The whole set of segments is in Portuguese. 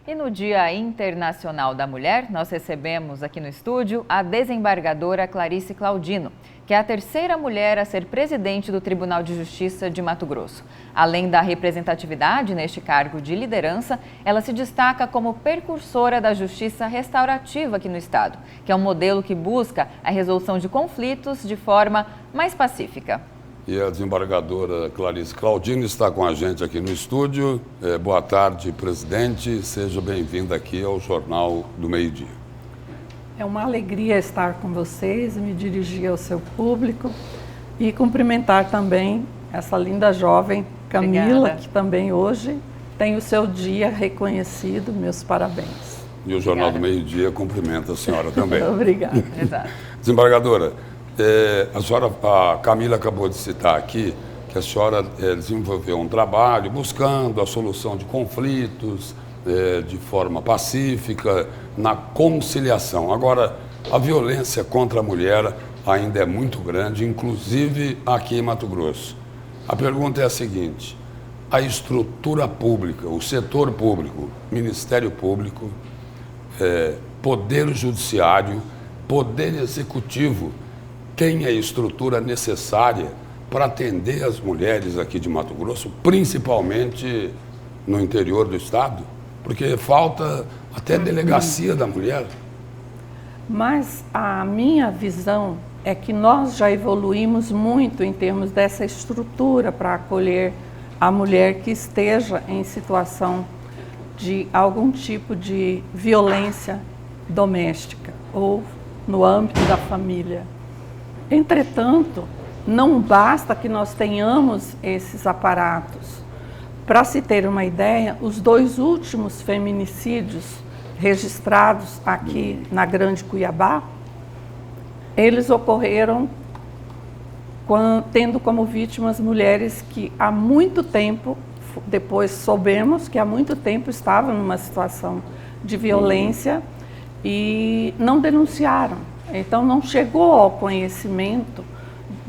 E no Dia Internacional da Mulher, nós recebemos aqui no estúdio a desembargadora Clarice Claudino, que é a terceira mulher a ser presidente do Tribunal de Justiça de Mato Grosso. Além da representatividade neste cargo de liderança, ela se destaca como precursora da justiça restaurativa aqui no estado, que é um modelo que busca a resolução de conflitos de forma mais pacífica. E a desembargadora Clarice Claudino está com a gente aqui no estúdio. Boa tarde, presidente. Seja bem-vinda aqui ao Jornal do Meio-Dia. É uma alegria estar com vocês e me dirigir ao seu público e cumprimentar também essa linda jovem Camila, Obrigada. Que também hoje tem o seu dia reconhecido. Meus parabéns. E o Jornal do Meio-Dia cumprimenta a senhora também. Obrigada. Exato. Desembargadora, a Camila acabou de citar aqui que a senhora desenvolveu um trabalho buscando a solução de conflitos de forma pacífica, na conciliação. Agora, a violência contra a mulher ainda é muito grande, inclusive aqui em Mato Grosso. A pergunta é a seguinte: a estrutura pública, o setor público, Ministério Público, Poder Judiciário, Poder Executivo, tem a estrutura necessária para atender as mulheres aqui de Mato Grosso, principalmente no interior do estado? Porque falta até delegacia da mulher. Mas a minha visão é que nós já evoluímos muito em termos dessa estrutura para acolher a mulher que esteja em situação de algum tipo de violência doméstica ou no âmbito da família. Entretanto, não basta que nós tenhamos esses aparatos. Para se ter uma ideia, os 2 últimos feminicídios registrados aqui na Grande Cuiabá, eles ocorreram tendo como vítimas mulheres que há muito tempo, depois soubemos que há muito tempo estavam numa situação de violência e não denunciaram. Então não chegou ao conhecimento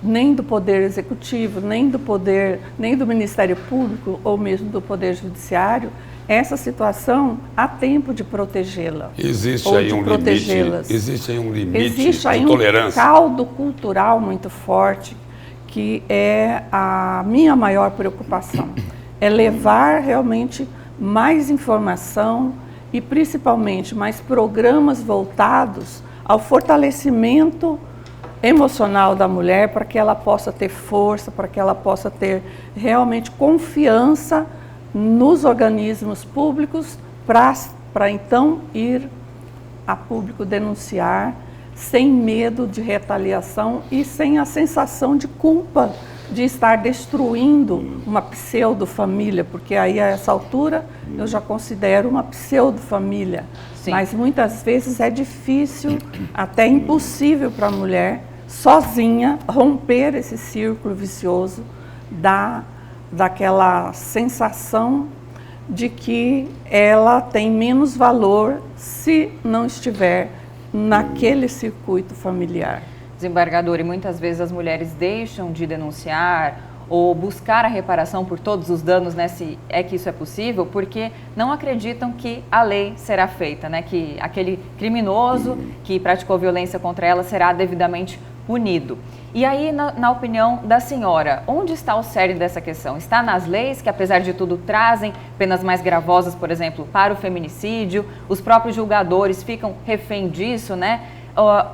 nem do Poder Executivo, nem do Ministério Público ou mesmo do Poder Judiciário essa situação a tempo de protegê-la. Existe aí um limite de tolerância. Um caldo cultural muito forte que é a minha maior preocupação. É levar realmente mais informação e principalmente mais programas voltados ao fortalecimento emocional da mulher, para que ela possa ter força, para que ela possa ter realmente confiança nos organismos públicos, para então ir a público denunciar sem medo de retaliação e sem a sensação de culpa de estar destruindo uma pseudo-família, porque aí a essa altura eu já considero uma pseudo-família. Sim. Mas muitas vezes é difícil, até impossível para a mulher, sozinha, romper esse círculo vicioso daquela sensação de que ela tem menos valor se não estiver naquele circuito familiar. Desembargador, e muitas vezes as mulheres deixam de denunciar ou buscar a reparação por todos os danos, né, se é que isso é possível, porque não acreditam que a lei será feita, né, que aquele criminoso que praticou violência contra ela será devidamente punido. E aí, na opinião da senhora, onde está o cerne dessa questão? Está nas leis que, apesar de tudo, trazem penas mais gravosas, por exemplo, para o feminicídio? Os próprios julgadores ficam refém disso, né?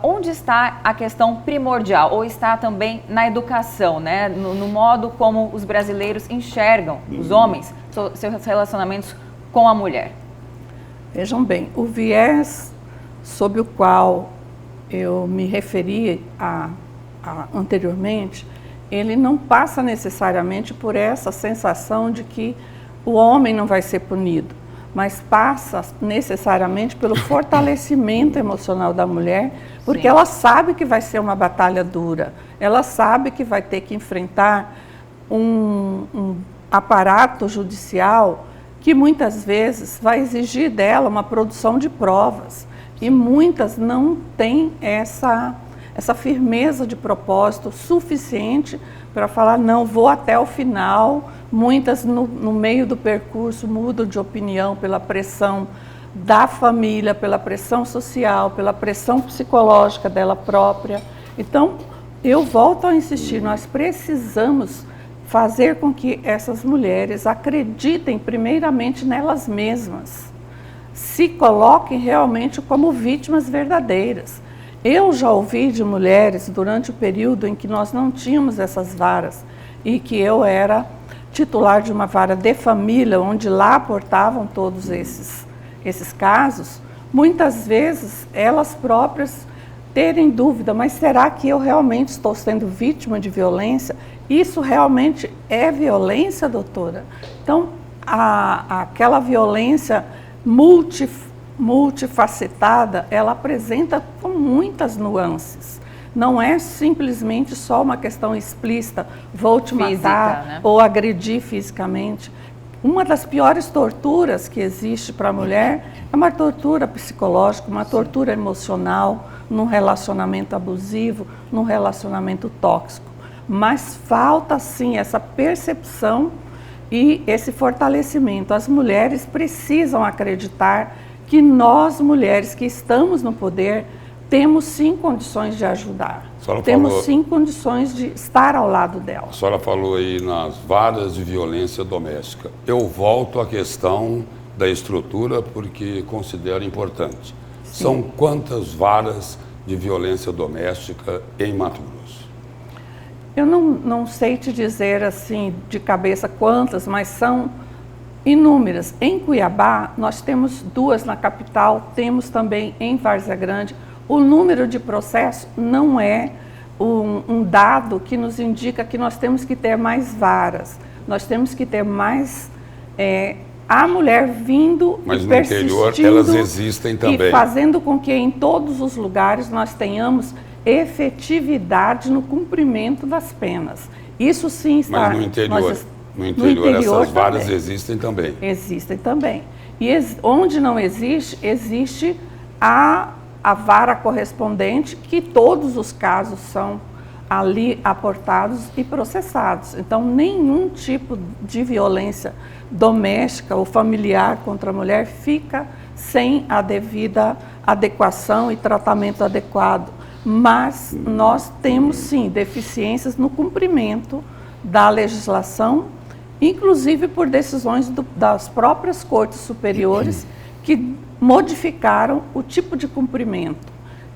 Onde está a questão primordial? Ou está também na educação, né? No modo como os brasileiros enxergam, os homens, seus relacionamentos com a mulher? Vejam bem, o viés sob o qual eu me referi anteriormente, ele não passa necessariamente por essa sensação de que o homem não vai ser punido, mas passa necessariamente pelo fortalecimento emocional da mulher, porque ela sabe que vai ser uma batalha dura, ela sabe que vai ter que enfrentar um aparato judicial que muitas vezes vai exigir dela uma produção de provas, e muitas não têm essa firmeza de propósito suficiente para falar, não, vou até o final. Muitas, no meio do percurso, mudam de opinião pela pressão da família, pela pressão social, pela pressão psicológica dela própria. Então, eu volto a insistir, nós precisamos fazer com que essas mulheres acreditem primeiramente nelas mesmas, se coloquem realmente como vítimas verdadeiras. Eu já ouvi de mulheres durante o período em que nós não tínhamos essas varas e que eu era titular de uma vara de família, onde lá aportavam todos esses casos, muitas vezes elas próprias terem dúvida, mas será que eu realmente estou sendo vítima de violência? Isso realmente é violência, doutora? Então, aquela violência multifacetada, ela apresenta com muitas nuances. Não é simplesmente só uma questão explícita, vou te matar, né? Ou agredir fisicamente. Uma das piores torturas que existe para a mulher é uma tortura psicológica, uma tortura emocional, num relacionamento abusivo, num relacionamento tóxico. Mas falta, sim, essa percepção e esse fortalecimento. As mulheres precisam acreditar que nós, mulheres que estamos no poder, temos sim condições de ajudar. Temos sim condições de estar ao lado dela. A senhora falou aí nas varas de violência doméstica. Eu volto à questão da estrutura porque considero importante. Sim. São quantas varas de violência doméstica em Mato Grosso? Eu não sei te dizer assim de cabeça quantas, mas são inúmeras. Em Cuiabá, nós temos 2 na capital, temos também em Várzea Grande. O número de processos não é um dado que nos indica que nós temos que ter mais varas. Nós temos que ter mais a mulher vindo mas e no interior elas existem também. E fazendo com que em todos os lugares nós tenhamos efetividade no cumprimento das penas. Isso sim está... Mas no interior essas varas também existem também. Existem também. E onde não existe, existe a vara correspondente, que todos os casos são ali aportados e processados. Então, nenhum tipo de violência doméstica ou familiar contra a mulher fica sem a devida adequação e tratamento adequado. Mas nós temos, sim, deficiências no cumprimento da legislação, inclusive por decisões das próprias cortes superiores que modificaram o tipo de cumprimento.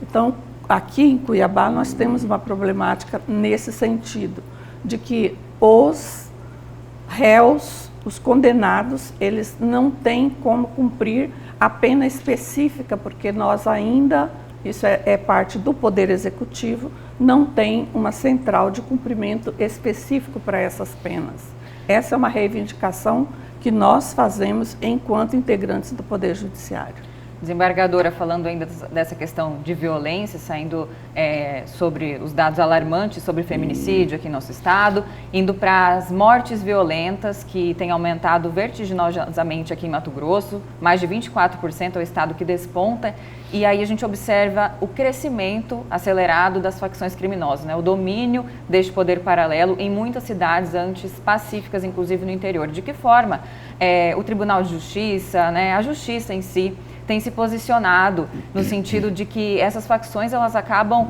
Então, aqui em Cuiabá, nós temos uma problemática nesse sentido, de que os réus, os condenados, eles não têm como cumprir a pena específica, porque nós ainda, isso é parte do Poder Executivo, não tem uma central de cumprimento específico para essas penas. Essa é uma reivindicação que nós fazemos enquanto integrantes do Poder Judiciário. Desembargadora, falando ainda dessa questão de violência, saindo sobre os dados alarmantes sobre feminicídio aqui no nosso estado, indo para as mortes violentas, que têm aumentado vertiginosamente aqui em Mato Grosso, mais de 24% é o estado que desponta, e aí a gente observa o crescimento acelerado das facções criminosas, né? O domínio deste poder paralelo em muitas cidades antes pacíficas, inclusive no interior. De que forma o Tribunal de Justiça, né, a Justiça em si, tem se posicionado no sentido de que essas facções elas acabam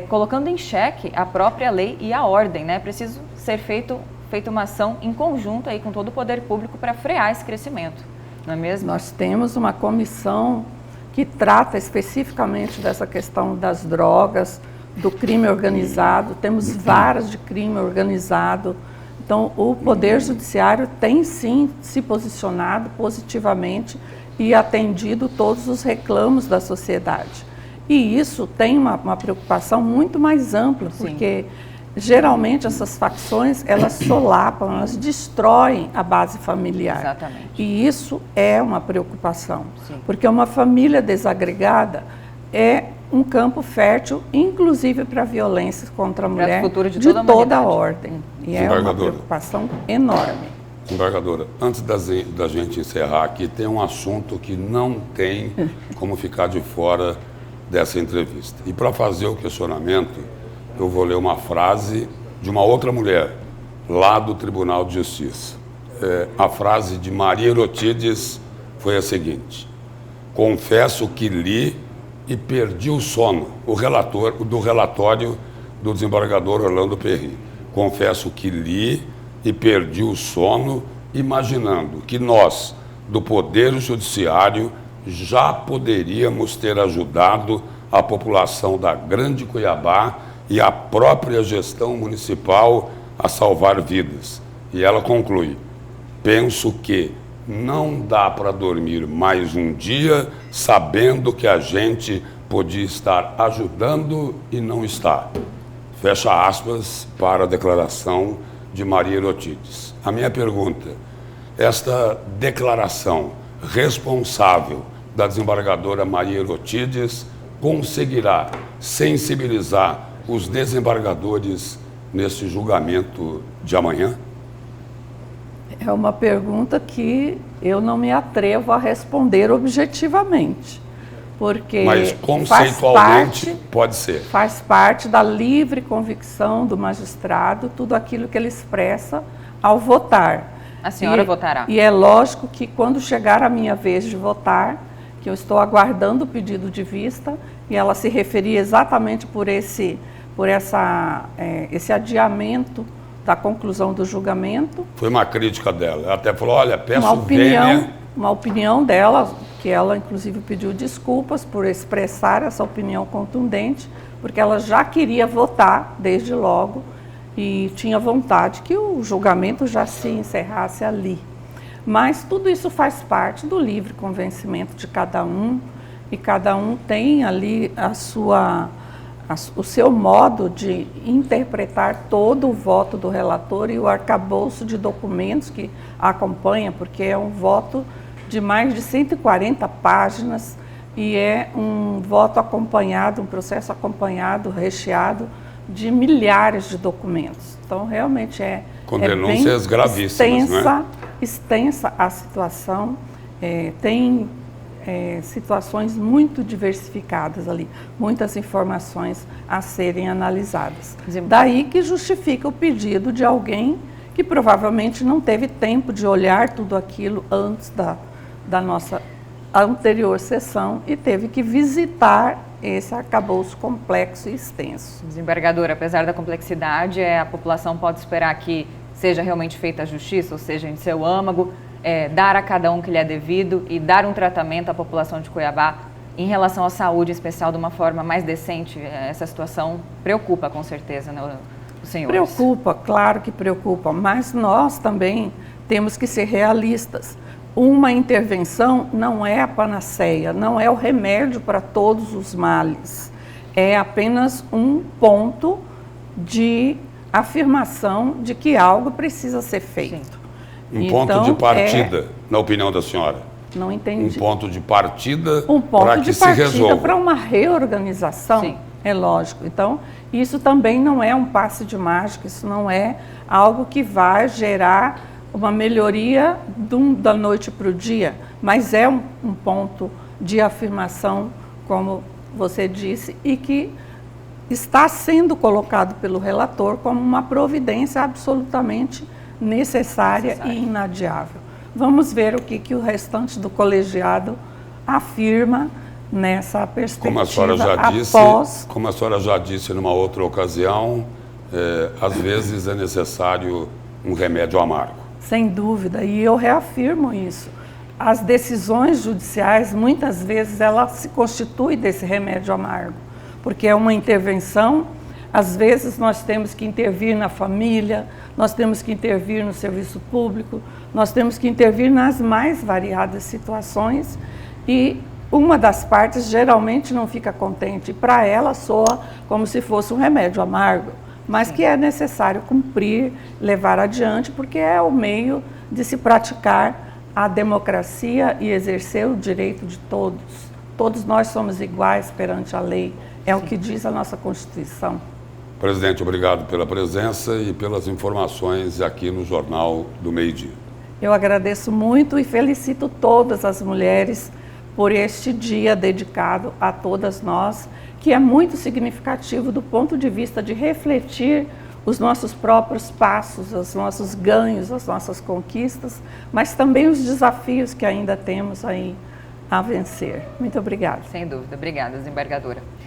colocando em xeque a própria lei e a ordem, né? Preciso ser feita uma ação em conjunto aí com todo o poder público para frear esse crescimento, não é mesmo? Nós temos uma comissão que trata especificamente dessa questão das drogas, do crime organizado, temos varas de crime organizado. Então, o Poder Judiciário tem sim se posicionado positivamente e atendido todos os reclamos da sociedade. E isso tem uma preocupação muito mais ampla, porque geralmente essas facções, elas solapam, elas destroem a base familiar. Exatamente. E isso é uma preocupação, porque uma família desagregada é um campo fértil, inclusive para violência contra a mulher de toda a ordem. E é uma preocupação enorme. Desembargadora, antes da gente encerrar aqui, tem um assunto que não tem como ficar de fora dessa entrevista. E para fazer o questionamento, eu vou ler uma frase de uma outra mulher, lá do Tribunal de Justiça. A frase de Maria Erotides foi a seguinte: Confesso que li e perdi o sono, do relatório do desembargador Orlando Perry. Confesso que li e perdi o sono imaginando que nós, do Poder Judiciário, já poderíamos ter ajudado a população da Grande Cuiabá e a própria gestão municipal a salvar vidas. E ela conclui: penso que não dá para dormir mais um dia sabendo que a gente podia estar ajudando e não está. Fecha aspas para a declaração de Maria Erotides. A minha pergunta: esta declaração responsável da desembargadora Maria Erotides conseguirá sensibilizar os desembargadores nesse julgamento de amanhã? É uma pergunta que eu não me atrevo a responder objetivamente, porque mas conceitualmente pode ser. Faz parte da livre convicção do magistrado tudo aquilo que ele expressa ao votar. A senhora votará. E é lógico que quando chegar a minha vez de votar, que eu estou aguardando o pedido de vista, e ela se referia exatamente por esse adiamento da conclusão do julgamento. Foi uma crítica dela. Ela até falou: olha, peço uma opinião dela, que ela inclusive pediu desculpas por expressar essa opinião contundente, porque ela já queria votar desde logo e tinha vontade que o julgamento já se encerrasse ali. Mas tudo isso faz parte do livre convencimento de cada um, e cada um tem ali o seu modo de interpretar todo o voto do relator e o arcabouço de documentos que acompanha, porque é um voto de mais de 140 páginas e é um voto acompanhado, um processo acompanhado, recheado de milhares de documentos. Então, realmente com denúncias gravíssimas, extensa a situação, tem situações muito diversificadas ali, muitas informações a serem analisadas. Daí que justifica o pedido de alguém que provavelmente não teve tempo de olhar tudo aquilo antes da nossa anterior sessão e teve que visitar esse arcabouço complexo e extenso. Desembargadora, apesar da complexidade, a população pode esperar que seja realmente feita a justiça, ou seja, em seu âmago, dar a cada um que lhe é devido e dar um tratamento à população de Cuiabá em relação à saúde, em especial, de uma forma mais decente. Essa situação preocupa, com certeza, né, os senhores? Preocupa, claro que preocupa, mas nós também temos que ser realistas. Uma intervenção não é a panaceia, não é o remédio para todos os males. É apenas um ponto de afirmação de que algo precisa ser feito. Um ponto de partida, na opinião da senhora? Não entendi. Um ponto de partida para que se resolva. Para uma reorganização, sim, é lógico. Então, isso também não é um passe de mágica, isso não é algo que vai gerar uma melhoria da noite para o dia, mas é um ponto de afirmação, como você disse, e que está sendo colocado pelo relator como uma providência absolutamente necessária e inadiável. Vamos ver o que o restante do colegiado afirma nessa perspectiva. Como a senhora já disse numa outra ocasião, às vezes é necessário um remédio amargo. Sem dúvida, e eu reafirmo isso. As decisões judiciais, muitas vezes, ela se constitui desse remédio amargo, porque é uma intervenção. Às vezes nós temos que intervir na família, nós temos que intervir no serviço público, nós temos que intervir nas mais variadas situações e uma das partes geralmente não fica contente. Para ela soa como se fosse um remédio amargo, mas que é necessário cumprir, levar adiante, porque é o meio de se praticar a democracia e exercer o direito de todos. Todos nós somos iguais perante a lei, é o que diz a nossa Constituição. Presidente, obrigado pela presença e pelas informações aqui no Jornal do Meio-Dia. Eu agradeço muito e felicito todas as mulheres por este dia dedicado a todas nós, que é muito significativo do ponto de vista de refletir os nossos próprios passos, os nossos ganhos, as nossas conquistas, mas também os desafios que ainda temos aí a vencer. Muito obrigada. Sem dúvida. Obrigada, desembargadora.